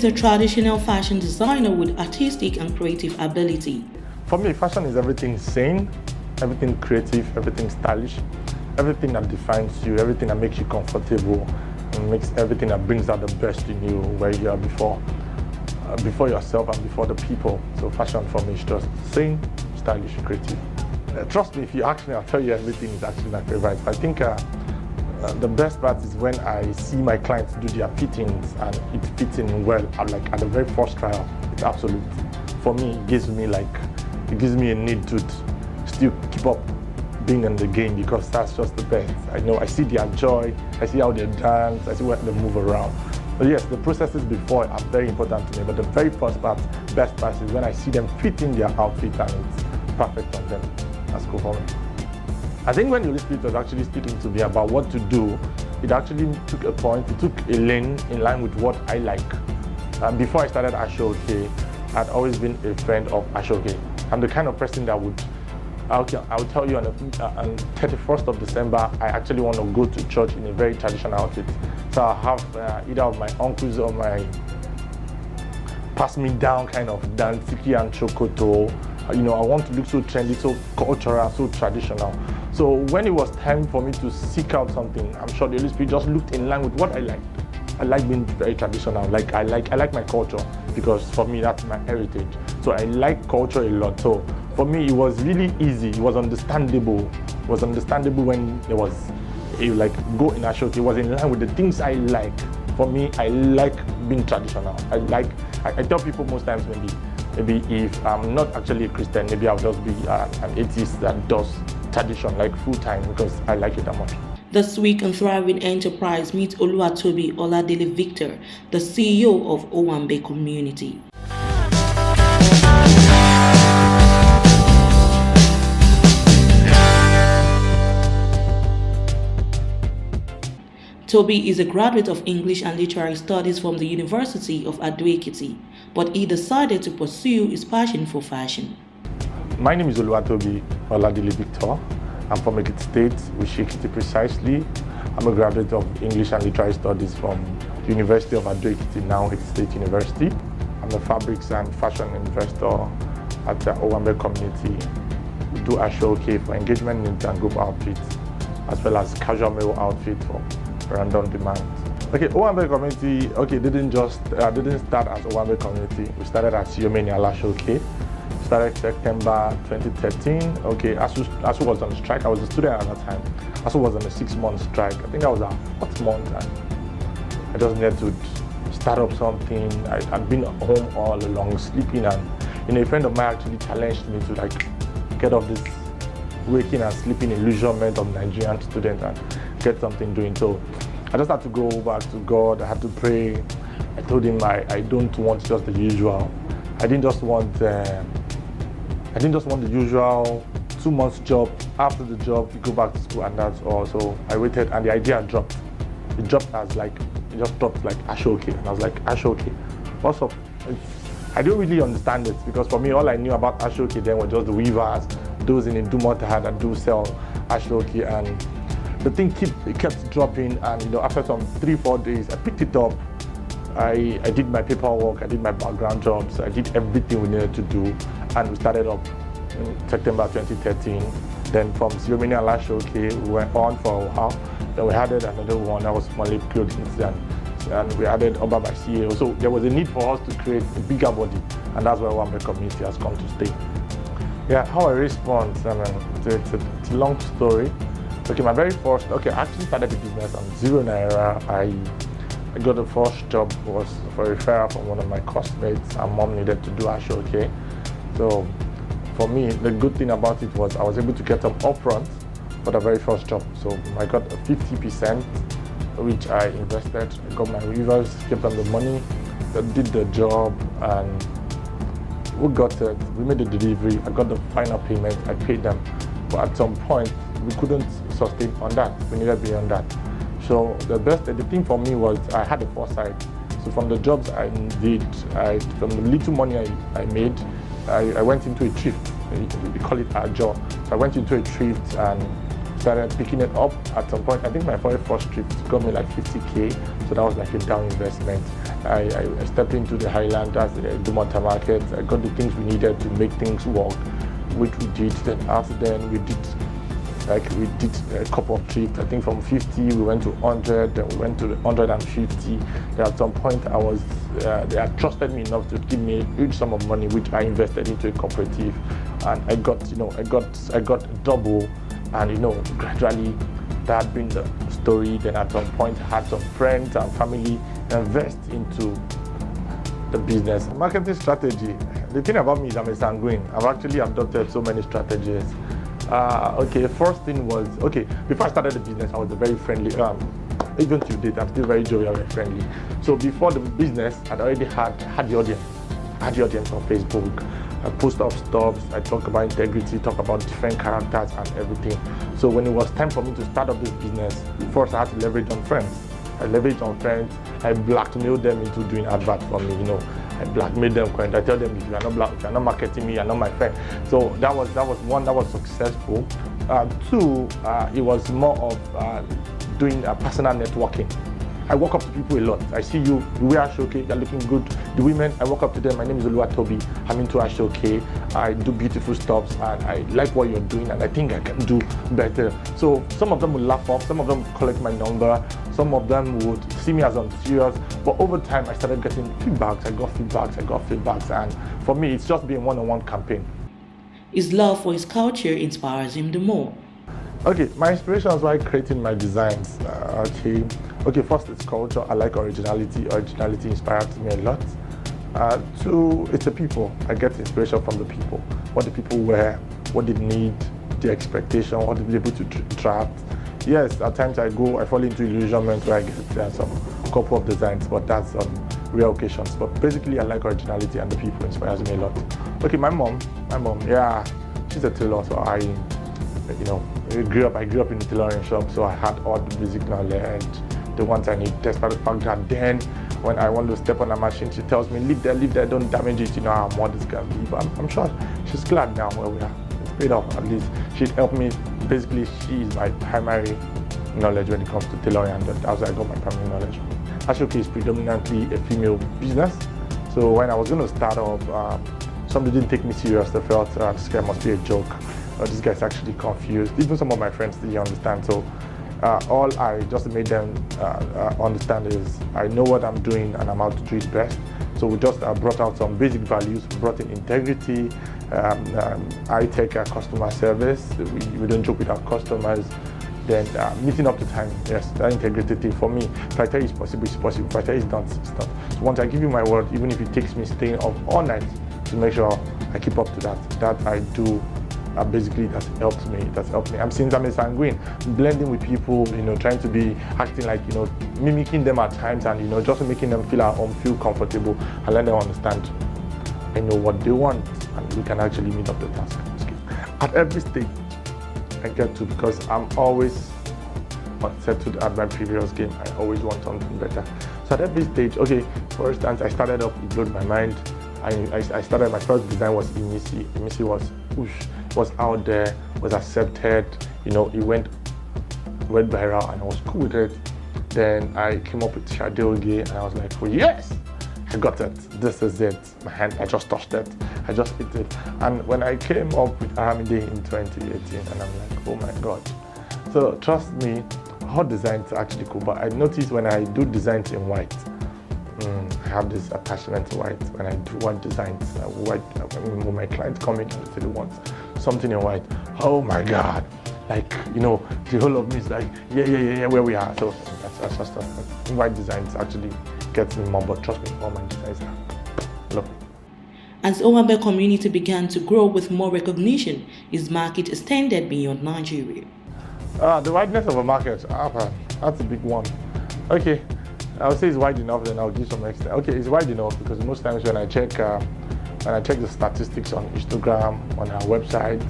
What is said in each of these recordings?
a traditional fashion designer with artistic and creative ability. For me, fashion is everything sane, everything creative, everything stylish, everything that defines you, everything that makes you comfortable, and makes everything that brings out the best in you where you are before yourself and before the people. So fashion for me is just sane, stylish, creative. Trust me, if you ask me, I'll tell you everything is actually my favorite. I think the best part is when I see my clients do their fittings and it fits in well, at the very first trial. It's absolute. For me, it gives me a need to still keep up being in the game, because that's just the best. I see their joy, I see how they dance, I see how they move around. But yes, the processes before are very important to me, but the very first part, best part, is when I see them fit in their outfit and it's perfect on them. That's cool for me. I think when the Holy Spirit was actually speaking to me about what to do, it actually took a lane in line with what I like. Before I started Ashoke, I'd always been a friend of Ashoke. I'm the kind of person that I'll tell you on 31st of December, I actually want to go to church in a very traditional outfit. So I'll have either of my uncles or my pass me down kind of dansiki and chokoto. I want to look so trendy, so cultural, so traditional. So when it was time for me to seek out something, I'm sure the Holy Spirit just looked in line with what I liked. I like being very traditional. I like my culture, because for me that's my heritage. So I like culture a lot. So for me it was really easy. It was understandable. It was understandable when there was go in Ashoke. It was in line with the things I like. For me, I like being traditional. I tell people most times maybe if I'm not actually a Christian, maybe I'll just be an atheist that does tradition full time, because I like it that much. This week on Thriving Enterprise, meet Oluwatobi Oladele Victor, the CEO of Owanbe Community. Toby is a graduate of English and Literary Studies from the University of Ado-Ekiti, but he decided to pursue his passion for fashion. My name is Oluwatobi Oladele Victor. I'm from Ekiti State, Ekiti precisely. I'm a graduate of English and Literary Studies from the University of Ado-Ekiti, now Ekiti State University. I'm a fabrics and fashion investor at the Owanbe Community. We do Ashoke for engagement needs and group outfits, as well as casual male outfit for random demand. Okay, Owanbe Community, didn't start as Owanbe Community. We started at C.E.O Ashoke. Started September 2013. ASU was on strike. I was a student at that time. ASU was on a 6-month strike. I think that was our 4th month, and I just needed to start up something. I'd been home all along, sleeping, and a friend of mine actually challenged me to get off this waking and sleeping illusionment of Nigerian student and get something doing. So I just had to go back to God. I had to pray. I told him I don't want just the usual. I didn't just want the usual 2 months job. After the job, you go back to school, and that's all. So I waited, and the idea dropped. It dropped as it just dropped Ashoke, and I was like, Ashoke, what's up? I don't really understand it, because for me, all I knew about Ashoke then was just the weavers, those in Idumota that do sell Ashoke, and the thing kept dropping. And after some 3-4 days, I picked it up. I did my paperwork, I did my background jobs, I did everything we needed to do, and we started up in September 2013. Then from C.E.O Ashoke, we went on for a while. Then we added another one that was Small Clothing, and we added Oba by C.E.O. So there was a need for us to create a bigger body, and that's why Owanbe Community has come to stay. Yeah, how I respond, it's a long story. My very first, I actually started the business on 0 naira. I got the first job was for a referral from one of my classmates, and mom needed to do Ashoke. So for me, the good thing about it was I was able to get them upfront for the very first job. So I got 50%, which I invested. I got my weavers, gave them the money, they did the job, and we got it. We made the delivery. I got the final payment. I paid them. But at some point, we couldn't sustain on that. We needed beyond that. So the thing for me was I had a foresight. So from the jobs I did, from the little money I made, I went into a thrift. We call it a job. So I went into a thrift and started picking it up. At some point, I think my very first thrift got me 50K. So that was like a down investment. I stepped into the Highlanders, the Dumont market. I got the things we needed to make things work, which we did. Then after then we did a couple of trips. I think from 50 we went to 100, then we went to 150. Then at some point they had trusted me enough to give me a huge sum of money, which I invested into a cooperative, and I got double, and gradually that had been the story. Then at some point I had some friends and family invest into the business. Marketing strategy. The thing about me is I'm a sanguine. I've actually adopted so many strategies. First thing was, before I started the business, I was a very friendly, even to date, I'm still very jovial and friendly. So before the business, I'd already had the audience. I had the audience on Facebook. I post up stuff, I talk about integrity, talk about different characters and everything. So when it was time for me to start up this business, first I had to leverage on friends. I blackmailed them into doing adverts for me, I blackmailed them. I tell them, if you're not marketing me, you're not my friend. So that was one that was successful. Two, it was more of doing personal networking. I walk up to people a lot. I see you, you wear Ashoke, you're looking good. The women, I walk up to them, my name is Oluwatobi, I'm into Ashoke, I do beautiful stuff, and I like what you're doing, and I think I can do better. So some of them would laugh off, some of them would collect my number, some of them would see me as unserious, but over time I started getting feedbacks, I got feedbacks, and for me, it's just been one-on-one campaign. His love for his culture inspires him the more. My inspirations while creating my designs. First it's culture. I like originality. Originality inspires me a lot. Two, it's the people. I get inspiration from the people. What the people wear, what they need, the expectation, what they're able to draft. Yes, at times I fall into illusionment where I get some couple of designs, but that's on rare occasions. But basically, I like originality, and the people inspires me a lot. My mom, yeah, she's a tailor, so I grew up in a tailoring shop, so I had all the basic knowledge, the ones I need, despite the fact that then when I want to step on a machine, she tells me, leave there, don't damage it, how more this can be. But I'm sure she's glad now where we are. It's paid off, at least. She'd helped me. Basically, she is my primary knowledge when it comes to tailoring, and that's where I got my primary knowledge. Ashoke is predominantly a female business, so when I was going to start off, somebody didn't take me serious. They felt this guy must be a joke. This guy's actually confused. Even some of my friends didn't understand. So all I just made them understand is I know what I'm doing and I'm out to do it best. So we just brought out some basic values, brought in integrity, high-tech customer service. We don't joke with our customers. Then meeting up to time, yes, that integrity thing for me. If I tell you it's possible, it's possible. If I tell you it's not, it's not. So once I give you my word, even if it takes me staying up all night to make sure I keep up to that I do. Basically, that's helped me. Since I'm a sanguine, blending with people, trying to be acting like, mimicking them at times, and just making them feel at home, feel comfortable, and let them understand. I know what they want, and we can actually meet up the task. At every stage, I get to, because I'm always settled at my previous game. I always want something better. So at every stage, for instance, I started up, it blew my mind. I started, my first design was Imisi. Imisi was out there, was accepted, it went viral, and I was cool with it. Then I came up with Shadoge, and I was like, oh yes, I got it, this is it. My hand, I just touched it, I just hit it. And when I came up with Aramide in 2018, and I'm like, oh my God. So trust me, all designs are actually cool, but I noticed when I do designs in white, I have this attachment to white. When I do white designs, when my clients come in and say they want something in white, oh my God, the whole of me is like, yeah, where we are. So that's just white designs actually gets me more, but trust me, all my designs are. Look. As Owanbe Community began to grow with more recognition, its market extended beyond Nigeria. The wideness of a market, that's a big one. I would say it's wide enough, then I'll give some extra. It's wide enough because most times when I check the statistics on Instagram, on our website,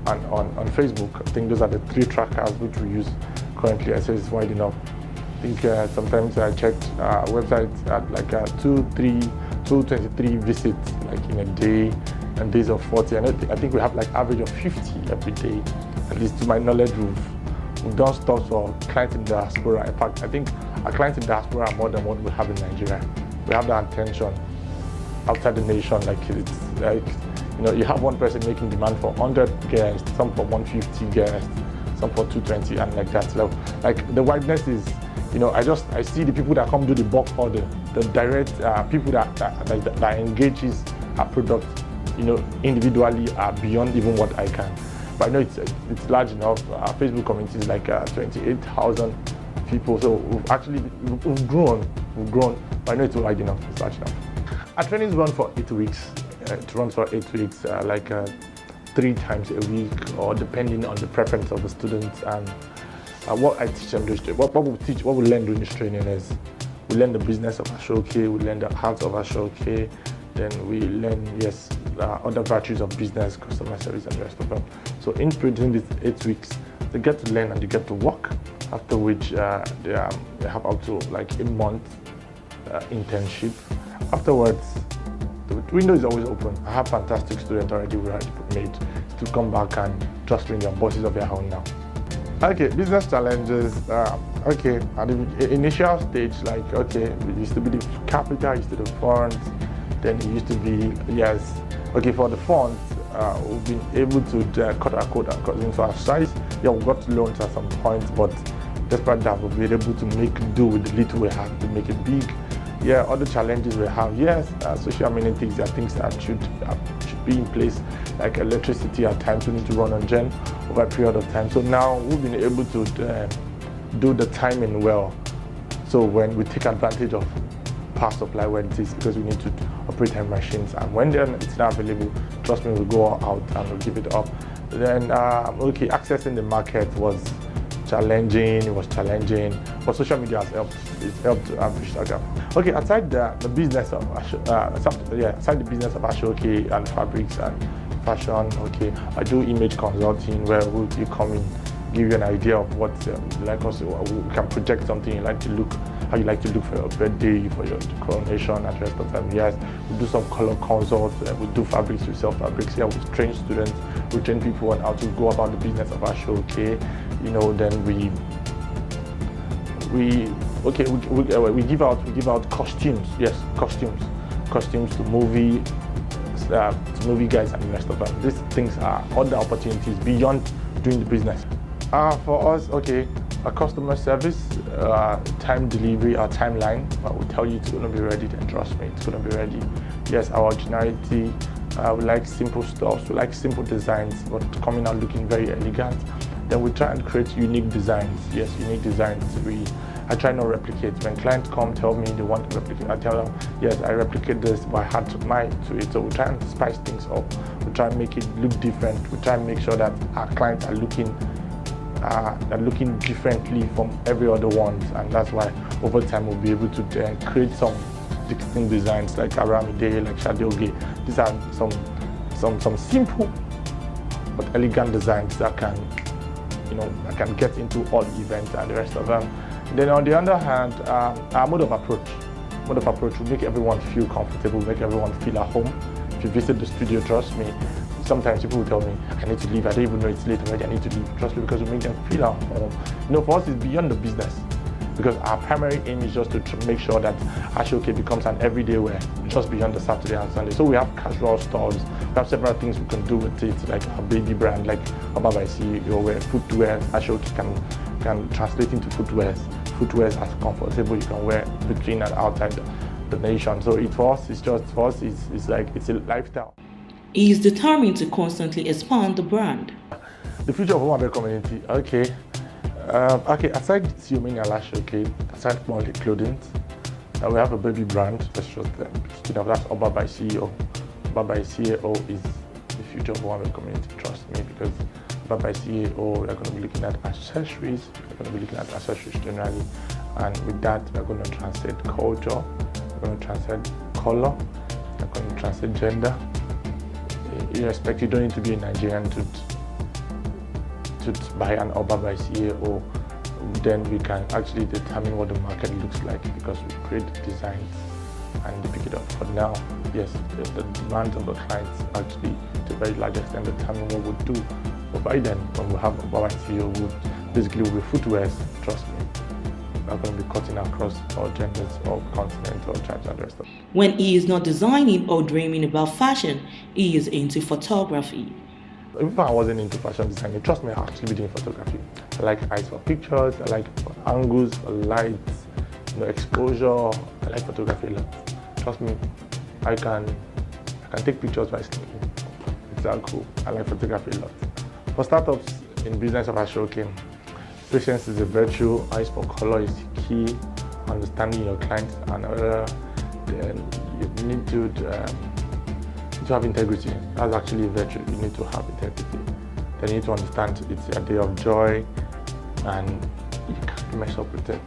and on Facebook, I think those are the 3 trackers which we use currently. I say it's wide enough. I think sometimes I checked websites at like 223 visits like in a day, and days of 40. And I think we have like average of 50 every day. At least to my knowledge, we've done stuff for clients in the diaspora. In fact, I think Our clients in diaspora are more than what we have in Nigeria. We have that attention outside the nation. Like it's like, you have one person making demand for 100 guests, some for 150 guests, some for 220, and like that. So like the wideness is, I see the people that come do the bulk order, the direct people that engages our product, individually are beyond even what I can. But I know it's large enough. Our Facebook community is like 28,000 people. So we've grown. But I know it's wide enough. It's large enough. Our trainings run for 8 weeks. It runs for 8 weeks, 3 times a week, or depending on the preference of the students. And what I teach them, what we learn during this training is, we learn the business of Ashoke, we learn the art of Ashoke, then we learn, other virtues of business, customer service, and the rest of them. So in between these 8 weeks, they get to learn and they get to work, after which they have up to like a month internship. Afterwards, the window is always open. I have fantastic students already made to come back and trust me, they're bosses of their own now. Okay, business challenges. At the initial stage, it used to be the capital, used to the funds, then it used to be, for the funds, we've been able to cut our quota according to our size. Yeah, we got loans at some point, but despite that, we've been able to make do with the little we have to make it big. Yeah, other challenges we have, social amenities are things that should be in place, like electricity at times we need to run on gen over a period of time. So now we've been able to do the timing well. So when we take advantage of power supply when it is, because we need to operate our machines, and when it's not available, trust me, we'll go out and we'll give it up. Then, accessing the market was challenging, but social media has helped. It's helped to bridge that gap. Okay, aside the business of Ashoke and fabrics and fashion, I do image consulting where we'll come in, give you an idea of what we can project something how you like to look for your birthday, for your coronation, and the rest of them. Yes, we do some color consults, we do fabrics, we sell fabrics. Yeah, we train students, we train people on how to go about the business of Ashoke. Then we give out costumes. Yes, costumes to movie guys and the rest of them. These things are other opportunities beyond doing the business. For us, a customer service, time delivery, our timeline, will tell you it's going to be ready, then trust me, it's going to be ready. Yes, our originality, we like simple stuff, we like simple designs, but coming out looking very elegant. Then we try and create unique designs. Yes, unique designs. I try not to replicate. When clients come tell me they want to replicate, I tell them, yes, I replicate this, but I had mine to it. So we try and spice things up. We try and make it look different. We try and make sure that our clients are looking differently from every other ones, and that's why over time we'll be able to create some distinct designs like Aramide, like Shadoge. These are some simple but elegant designs that can get into all events and the rest of them. Then on the other hand, our mode of approach will make everyone feel comfortable, make everyone feel at home. If you visit the studio, trust me, sometimes people will tell me, I need to leave, I don't even know it's late already, I need to leave. Trust me, because we make them feel at home. For us, it's beyond the business, because our primary aim is just to make sure that Ashoke becomes an everyday wear, just beyond the Saturday and Sunday. So we have casual stores, we have several things we can do with it, like a baby brand, like Owanbe by C.E.O, where footwear, Ashoke can translate into footwear. Footwear is as comfortable you can wear between and outside the nation. So it's a lifestyle. He is determined to constantly expand the brand. The future of Owanbe Community, aside C.E.O and Ashoke, aside quality clothing, we have a baby brand. That's just speaking of, that's Owanbe by C.E.O. Owanbe by C.E.O is the future of Owanbe Community, trust me, because Owanbe by C.E.O, we're going to be looking at accessories, generally, and with that, we're going to transcend culture, we're going to transcend color, we're going to transcend gender. Irrespective, you don't need to be a Nigerian to buy an Owanbe by C.E.O. Then we can actually determine what the market looks like, because we create designs and pick it up. But now, yes, the demand of the clients actually, to a very large extent, determine what we'll do. But by then, when we have Owanbe by C.E.O, basically will be footwear, trust me. are going to be cutting across all genders, all continents, all tribes, and the rest of it. When he is not designing or dreaming about fashion, he is into photography. Even if I wasn't into fashion design, trust me, I'll actually be doing photography. I like eyes for pictures, I like angles, lights, exposure. I like photography a lot. Trust me, I can take pictures by sleeping. It's that cool. I like photography a lot. For startups in business of ashoking, patience is a virtue, eyes for color is key, understanding your clients, and then you need to have integrity. That's actually a virtue. You need to have integrity. Then you need to understand it's a day of joy and you can't mess up with it.